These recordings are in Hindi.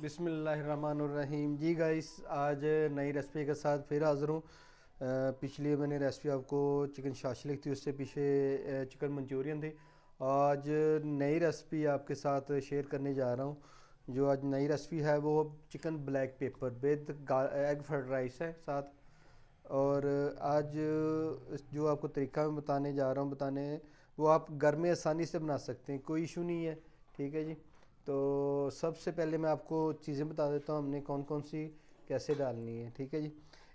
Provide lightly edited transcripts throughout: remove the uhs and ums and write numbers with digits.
बिस्मिल्लाहिर्रहमानिर्रहीम। जी गाइस, आज नई रेसिपी के साथ फिर हाज़िर हूँ। पिछली मैंने रेसिपी आपको चिकन शाशलिक थी, उससे पीछे चिकन मंचूरियन थी। आज नई रेसिपी आपके साथ शेयर करने जा रहा हूँ। जो आज नई रेसिपी है वो chicken black pepper with egg fried rice है साथ। और आज जो आपको तरीका मैं बताने जा रहा हूँ बताने, वो आप घर में आसानी से बना सकते हैं, कोई इशू नहीं है। ठीक है जी। तो सबसे पहले मैं आपको चीज़ें बता देता हूँ हमने कौन कौन सी कैसे डालनी है। ठीक है जी।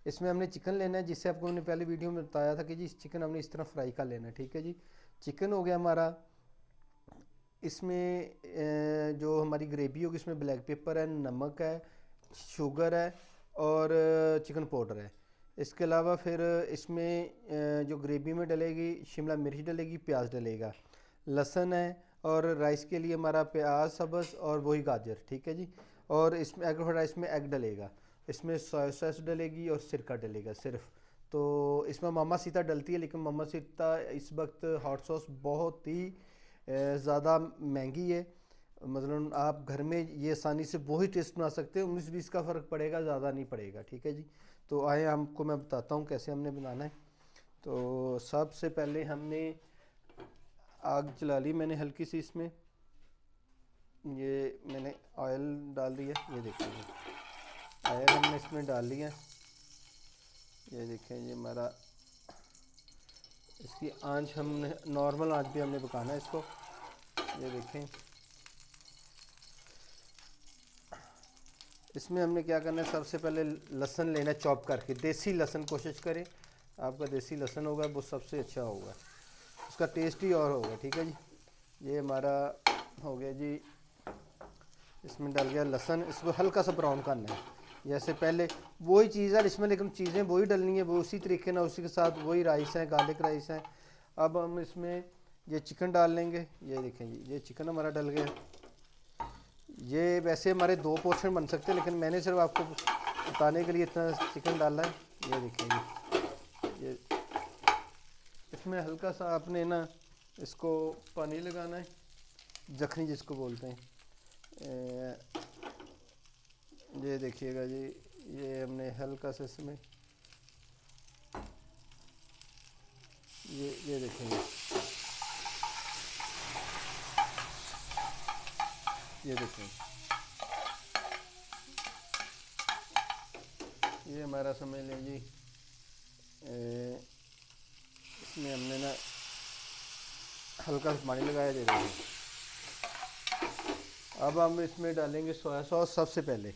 इसमें हमने चिकन लेना है, जिससे आपको मैंने पहले वीडियो में बताया था कि जी चिकन हमने इस तरह फ्राई कर लेना है। ठीक है जी। चिकन हो गया हमारा। इसमें जो हमारी ग्रेवी होगी, इसमें ब्लैक पेपर है, नमक है, शुगर है और चिकन पाउडर है। इसके अलावा फिर इसमें जो ग्रेवी में डलेगी, शिमला मिर्च डलेगी, प्याज डलेगा, लहसुन है, और राइस के लिए हमारा प्याज सब्ज़ और वही गाजर। ठीक है जी। और इसमें एग राइस में एग डलेगा, इसमें सोया सॉस डलेगी और सिरका डलेगा सिर्फ। तो इसमें मामा सीता डलती है, लेकिन मामा सीता इस वक्त हॉट सॉस बहुत ही ज़्यादा महंगी है। मतलब आप घर में ये आसानी से वही टेस्ट बना सकते हैं, 19-20 का फ़र्क पड़ेगा, ज़्यादा नहीं पड़ेगा। ठीक है जी। तो आए हमको मैं बताता हूँ कैसे हमने बनाना है। तो सबसे पहले हमने आग जला ली मैंने हल्की सी। इसमें ये मैंने ऑयल डाल दिया, ये देखिए ऑयल हमने इसमें डाल लिया। ये देखें ये हमारा, इसकी आंच हमने नॉर्मल आंच भी हमने पकाना है इसको। ये देखें इसमें हमने क्या करना है, सबसे पहले लहसुन लेना है चॉप करके। देसी लहसुन कोशिश करें, आपका देसी लहसुन होगा वो सबसे अच्छा होगा, उसका टेस्ट ही और होगा। ठीक है जी। ये हमारा हो गया जी, इसमें डल गया लहसुन। इसको हल्का सा ब्राउन करना है, जैसे पहले वही चीज़ है इसमें, लेकिन चीज़ें वही डलनी है, वो उसी तरीके ना, उसी के साथ वही राइस है, गार्लिक राइस है। अब हम इसमें ये चिकन डाल लेंगे। ये देखें जी, ये चिकन हमारा डल गया। ये वैसे हमारे 2 पोर्शन बन सकते हैं, लेकिन मैंने सिर्फ आपको बताने के लिए इतना चिकन डाला है। ये देखिए जी, ये इसमें हल्का सा आपने ना इसको पानी लगाना है, जखनी जिसको बोलते हैं। ये देखिएगा जी, ये हमने हल्का सा इसमें ये देखेंगे, ये देखें, ये हमारा समझ लें जी। इसमें हमने ना हल्का सा पानी लगाया, दे देंगे। अब हम इसमें डालेंगे सोया सॉस सबसे पहले।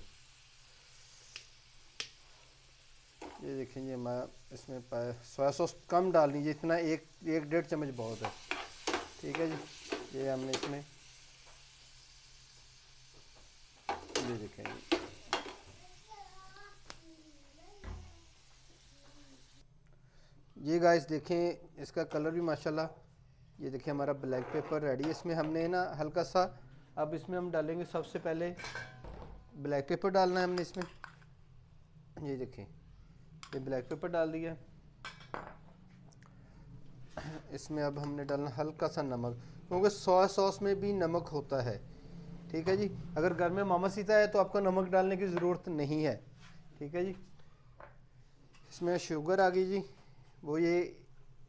ये देखेंगे हमारा इसमें सोया सॉस कम डाल लीजिए, इतना एक 1.5 चम्मच बहुत है। ठीक है जी। ये हमने इसमें, ये देखेंगे ये गाइस, देखें इसका कलर भी माशाल्लाह। ये देखिए हमारा ब्लैक पेपर रेडी है। इसमें हमने ना हल्का सा, अब इसमें हम डालेंगे सबसे पहले ब्लैक पेपर डालना है हमने इसमें। ये देखें, ये ब्लैक पेपर डाल दिया। इसमें अब हमने डालना हल्का सा नमक, क्योंकि सोया सॉस में भी नमक होता है। ठीक है जी। अगर घर में मामा सीता है तो आपको नमक डालने की ज़रूरत नहीं है। ठीक है जी। इसमें शुगर आ गई जी, वो ये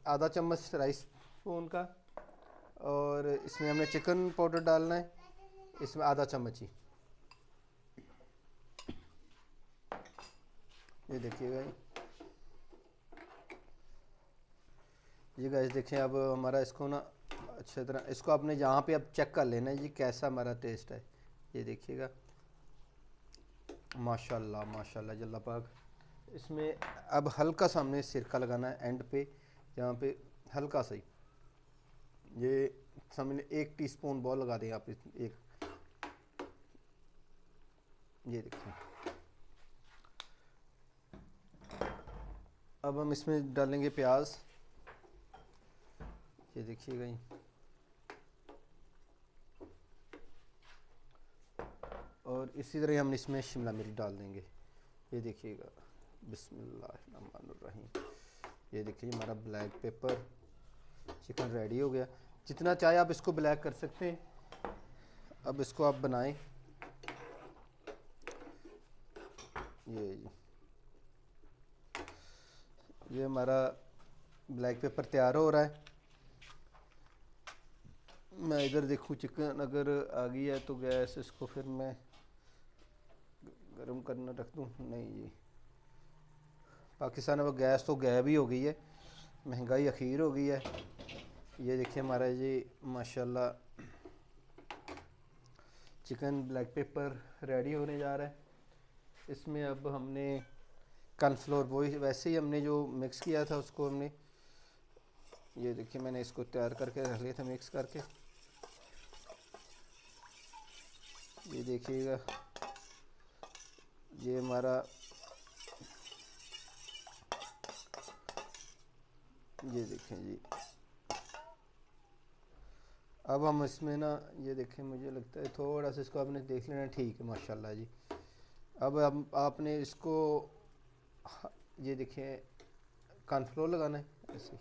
आधा चम्मच राइस स्पून का। और इसमें हमने चिकन पाउडर डालना है, इसमें आधा चम्मच ही। ये देखिएगा ये गाइस, देखें अब हमारा इसको ना अच्छी तरह, इसको आपने यहाँ पे अब चेक कर लेना है जी कैसा हमारा टेस्ट है। ये देखिएगा माशाल्लाह माशाल्लाह जल्ला पाक। इसमें अब हल्का सा हमने सिरका लगाना है एंड पे, यहाँ पे हल्का सा ही, ये समझ 1 टीस्पून बॉल लगा दें आप एक। ये देखिए, अब हम इसमें डालेंगे प्याज। ये देखिएगा ये, और इसी तरह हम इसमें शिमला मिर्च डाल देंगे। ये देखिएगा, बिस्मिल्लाहिर्रहमानिर्रहीम। ये देखिए हमारा ब्लैक पेपर चिकन रेडी हो गया। जितना चाहे आप इसको ब्लैक कर सकते हैं। अब इसको आप बनाएं। ये हमारा ब्लैक पेपर तैयार हो रहा है। मैं इधर देखूँ चिकन अगर आ गई है तो गैस इसको फिर मैं गर्म करना रख दूँ। नहीं जी, पाकिस्तान में गैस तो गायब ही हो गई है, महंगाई अखीर हो गई है। ये देखिए हमारा जी माशाल्लाह चिकन ब्लैक पेपर रेडी होने जा रहा है। इसमें अब हमने कॉर्नफ्लोर वही वैसे ही हमने जो मिक्स किया था उसको हमने, ये देखिए मैंने इसको तैयार करके रख लिया था मिक्स करके। ये देखिएगा ये हमारा ये देखें जी। अब हम इसमें ना ये देखें, मुझे लगता है थोड़ा सा इसको आपने देख लेना, ठीक है माशाल्लाह जी। अब हम आपने इसको ये देखें कॉर्नफ्लोर लगाना है ऐसे।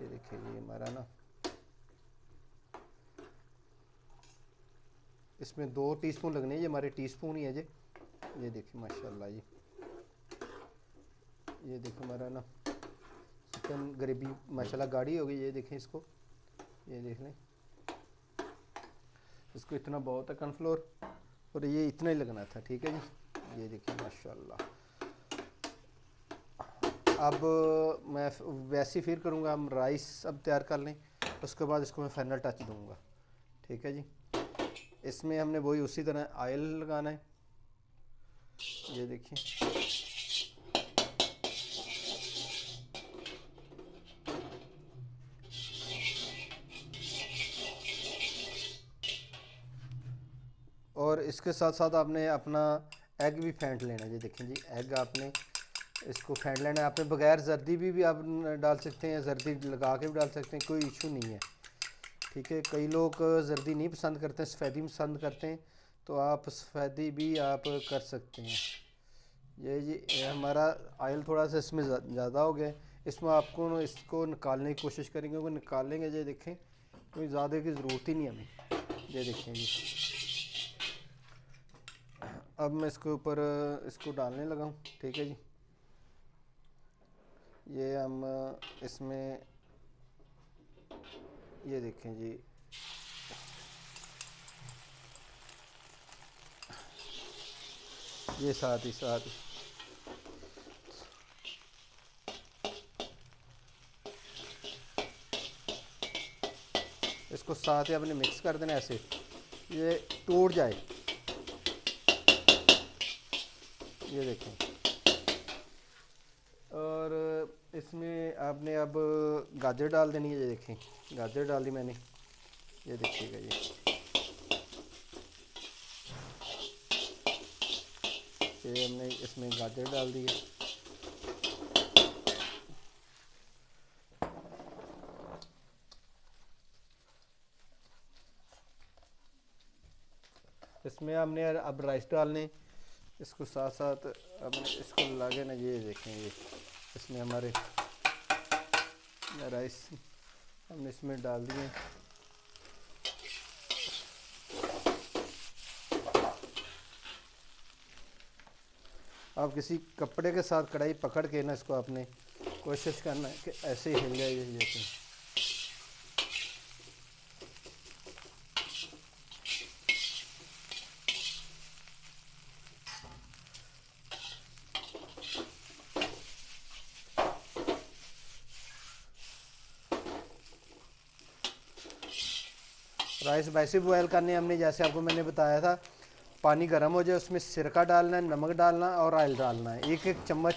ये देखिए ये हमारा ना इसमें 2 टीस्पून लगने हैं, ये हमारे टीस्पून ही है जी। ये देखिए माशाल्लाह जी, ये देखो हमारा ना चिकन ग्रेवी माशाल्लाह गाढ़ी हो गई। ये देखें इसको, ये देख लें इसको इतना बहुत है कॉर्नफ्लोर, और ये इतना ही लगना था, ठीक है जी। ये देखिए माशाल्लाह। अब मैं वैसे फिर करूँगा, हम राइस अब तैयार कर लें, उसके बाद इसको मैं फाइनल टच दूँगा, ठीक है जी। इसमें हमने वही उसी तरह ऑयल लगाना है। ये देखिए और इसके साथ साथ आपने अपना एग भी फेंट लेना है। ये देखें जी एग आपने इसको फेंट लेना है। आपने बगैर जर्दी भी आप डाल सकते हैं, जर्दी लगा के भी डाल सकते हैं, कोई इशू नहीं है, ठीक है। कई लोग जर्दी नहीं पसंद करते हैं, सफ़ेदी पसंद करते हैं, तो आप सफ़ेदी भी आप कर सकते हैं। ये जी हमारा ऑयल थोड़ा सा इसमें ज़्यादा हो गया, इसमें आपको इसको निकालने की कोशिश करेंगे, क्योंकि निकालेंगे ये देखें कोई ज़्यादा की ज़रूरत ही नहीं हमें। ये देखें जी, अब मैं इसके ऊपर इसको डालने लगा हूँ, ठीक है जी। ये हम इसमें ये देखें जी, ये साथ ही इसको साथ ही आपने मिक्स कर देना ऐसे, ये टूट जाए। ये देखें, और इसमें आपने अब गाजर डाल देनी है। ये देखें गाजर डाल दी मैंने, ये देखिएगा ये हमने इसमें गाजर डाल दी है। इसमें हमने अब राइस डालने, इसको साथ साथ अब इसको लगा ना। ये देखें ये इसमें हमारे राइस हमने इसमें डाल दिए। आप किसी कपड़े के साथ कढ़ाई पकड़ के ना इसको आपने कोशिश करना है कि ऐसे ही हिल जाए जैसे। राइस वैसे बॉयल करने हमने, जैसे आपको मैंने बताया था, पानी गर्म हो जाए उसमें सिरका डालना है, नमक डालना और ऑयल डालना है। 1-1 चम्मच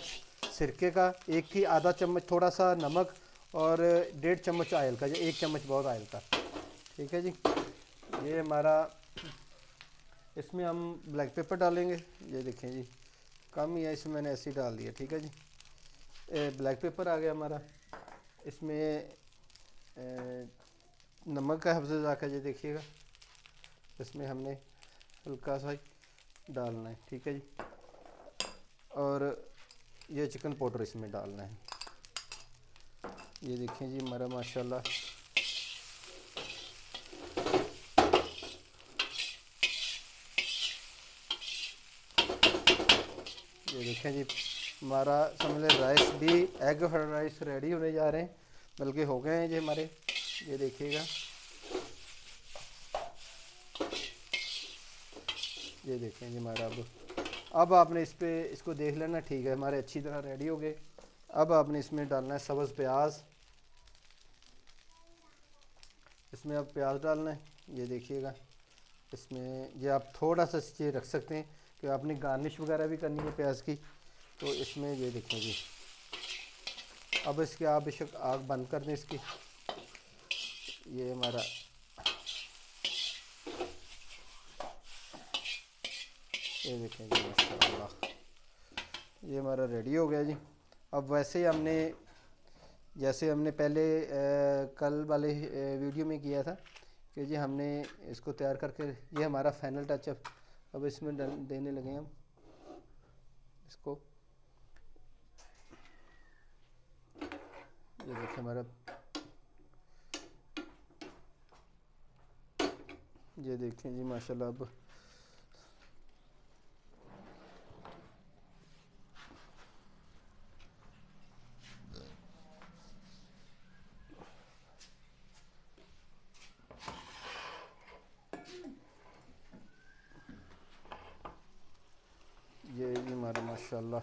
सिरके का, एक ही आधा चम्मच थोड़ा सा नमक और 1.5 चम्मच ऑयल का, 1 चम्मच बहुत ऑयल का, ठीक है जी। ये हमारा इसमें हम ब्लैक पेपर डालेंगे। ये देखें जी कम ही है, इसमें मैंने ऐसे ही डाल दिया, ठीक है जी। ब्लैक पेपर आ गया हमारा। इसमें नमक का हफ्ज़ ज़ायक़ा, ये देखिएगा इसमें हमने हल्का सा डालना है, ठीक है जी। और ये चिकन पाउडर इसमें डालना है। ये देखें जी हमारा माशाल्लाह ये देखें जी, हमारा समझ लें राइस भी, एग फ्राइड राइस रेडी होने जा रहे हैं, बल्कि हो गए हैं जी हमारे। ये देखिएगा, ये देखें जी हमारा अब आपने इस पे इसको देख लेना, ठीक है हमारे अच्छी तरह रेडी हो गए। अब आपने इसमें डालना है सब्ज़ प्याज, इसमें अब प्याज डालना है। ये देखिएगा, इसमें ये आप थोड़ा सा चीज़ रख सकते हैं कि आपने गार्निश वगैरह भी करनी है प्याज की, तो इसमें ये देखें जी। अब इसके आप बेशक आग बंद कर दें इसकी। ये हमारा ये देखें जी, माशाल्लाह ये हमारा रेडी हो गया जी। अब वैसे ही हमने जैसे हमने पहले कल वाले वीडियो में किया था कि जी हमने इसको तैयार करके, ये हमारा फाइनल टचअप अब इसमें देने लगे हम इसको। ये देखिए हमारा, ये देखें जी माशाल्लाह। अब ये जी हमारा माशाल्लाह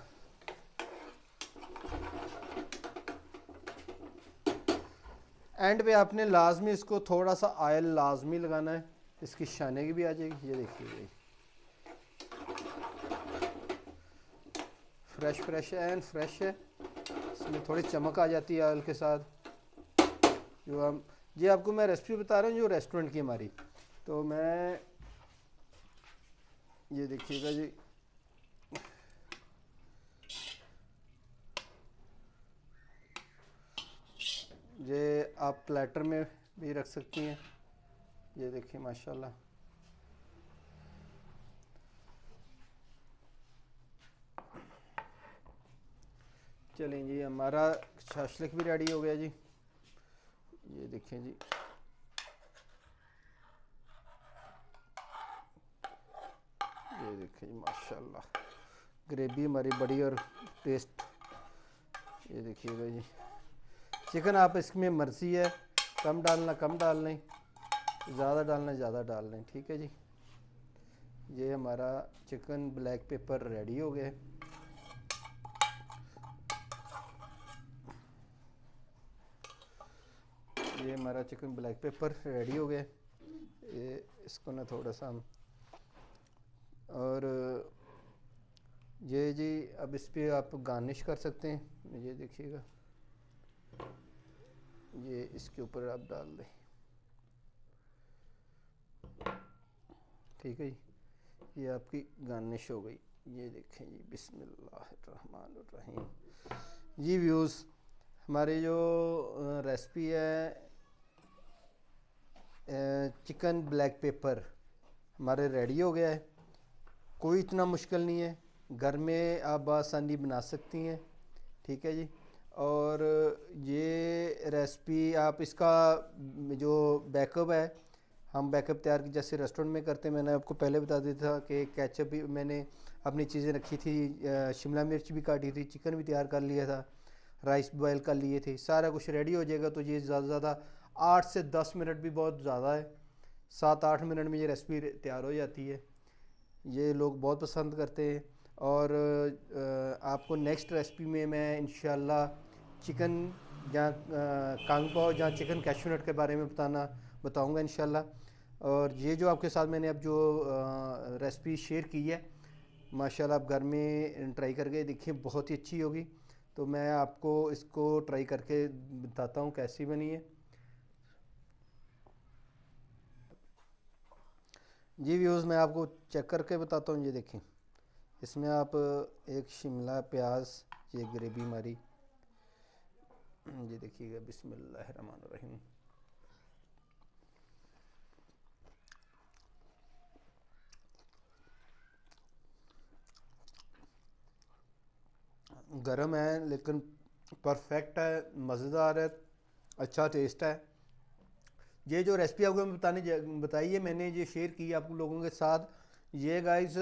एंड पे आपने लाजमी इसको थोड़ा सा ऑयल लाजमी लगाना है, इसकी शाने की भी आ जाएगी। ये देखिए फ्रेश फ्रेश है एंड फ्रेश है, इसमें थोड़ी चमक आ जाती है ऑयल के साथ। जो हम ये आपको मैं रेसिपी बता रहा हूँ जो रेस्टोरेंट की हमारी, तो मैं ये देखिएगा जी, ये आप प्लेटर में भी रख सकती हैं। ये देखिए माशाल्लाह, चलें जी हमारा शाशलिक भी रेडी हो गया जी। ये देखें जी, ये देखें जी माशाल्लाह ग्रेवी हमारी बड़ी और टेस्ट। ये देखिएगा जी, चिकन आप इसमें मर्ज़ी है, कम डालना कम डाल लें, ज़्यादा डालना ज़्यादा डाल लें, ठीक है जी। ये हमारा चिकन ब्लैक पेपर रेडी हो गया। ये हमारा चिकन ब्लैक पेपर रेडी हो गया। ये इसको ना थोड़ा सा हम, और ये जी अब इस पर आप गार्निश कर सकते हैं। ये देखिएगा, ये इसके ऊपर आप डाल दें, ठीक है जी। ये आपकी गार्निश हो गई। ये देखें जी, बिस्मिल्लाहिर्रहमानिर्रहीम। जी व्यूज़, हमारी जो रेसिपी है चिकन ब्लैक पेपर हमारे रेडी हो गया है। कोई इतना मुश्किल नहीं है, घर में आप आसानी बना सकती हैं, ठीक है जी। और ये रेसिपी आप इसका जो बैकअप है, हम बैकअप तैयार की जैसे रेस्टोरेंट में करते हैं। मैंने आपको पहले बता दिया था कि केचप भी मैंने अपनी चीज़ें रखी थी, शिमला मिर्च भी काटी थी, चिकन भी तैयार कर लिया था, राइस बॉयल कर लिए थे, सारा कुछ रेडी हो जाएगा। तो ये ज़्यादा से ज़्यादा 8 से 10 मिनट भी बहुत ज़्यादा है, 7-8 मिनट में ये रेसिपी तैयार हो जाती है। ये लोग बहुत पसंद करते हैं। और आपको नेक्स्ट रेसिपी में मैं इंशाल्लाह चिकन जहाँ कांग पाओ जहाँ चिकन कैश्यू नट के बारे में बताऊँगा इंशाल्लाह। और ये जो आपके साथ मैंने अब जो रेसिपी शेयर की है, माशाल्लाह आप घर में ट्राई करके देखिए, बहुत ही अच्छी होगी। तो मैं आपको इसको ट्राई करके बताता हूँ कैसी बनी है। जी व्यूज़, मैं आपको चेक करके बताता हूँ। ये देखें, इसमें आप एक शिमला प्याज, ये ग्रेवी हमारी, ये देखिएगा, बिस्मिल्लाहिर्रहमानिर्रहीम। गरम है लेकिन परफेक्ट है, मज़ेदार है, अच्छा टेस्ट है। ये जो रेसिपी आपको मैं बताई है, मैंने ये शेयर की आप लोगों के साथ, ये गाइस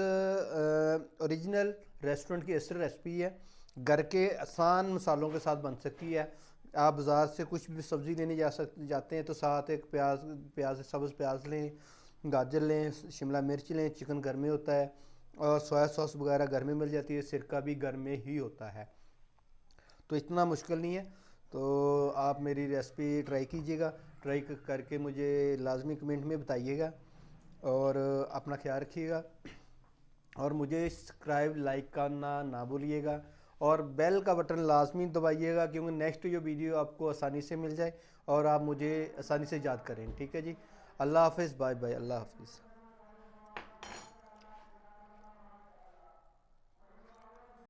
ओरिजिनल रेस्टोरेंट की असर रेसिपी है, घर के आसान मसालों के साथ बन सकती है। आप बाज़ार से कुछ भी सब्ज़ी लेने जाते हैं तो साथ एक प्याज सब्ज़ प्याज लें, गाजर लें, शिमला मिर्च लें, चिकन घर में होता है और सोया सॉस वगैरह घर में मिल जाती है, सिरका भी घर में ही होता है, तो इतना मुश्किल नहीं है। तो आप मेरी रेसिपी ट्राई कीजिएगा, ट्राई करके मुझे लाजमी कमेंट में बताइएगा और अपना ख्याल रखिएगा और मुझे सब्सक्राइब लाइक करना ना भूलिएगा और बेल का बटन लाजमी दबाइएगा, क्योंकि नेक्स्ट जो वीडियो आपको आसानी से मिल जाए और आप मुझे आसानी से याद करें। ठीक है जी, अल्लाह हाफिज़, बाय बाय, अल्लाह हाफिज़।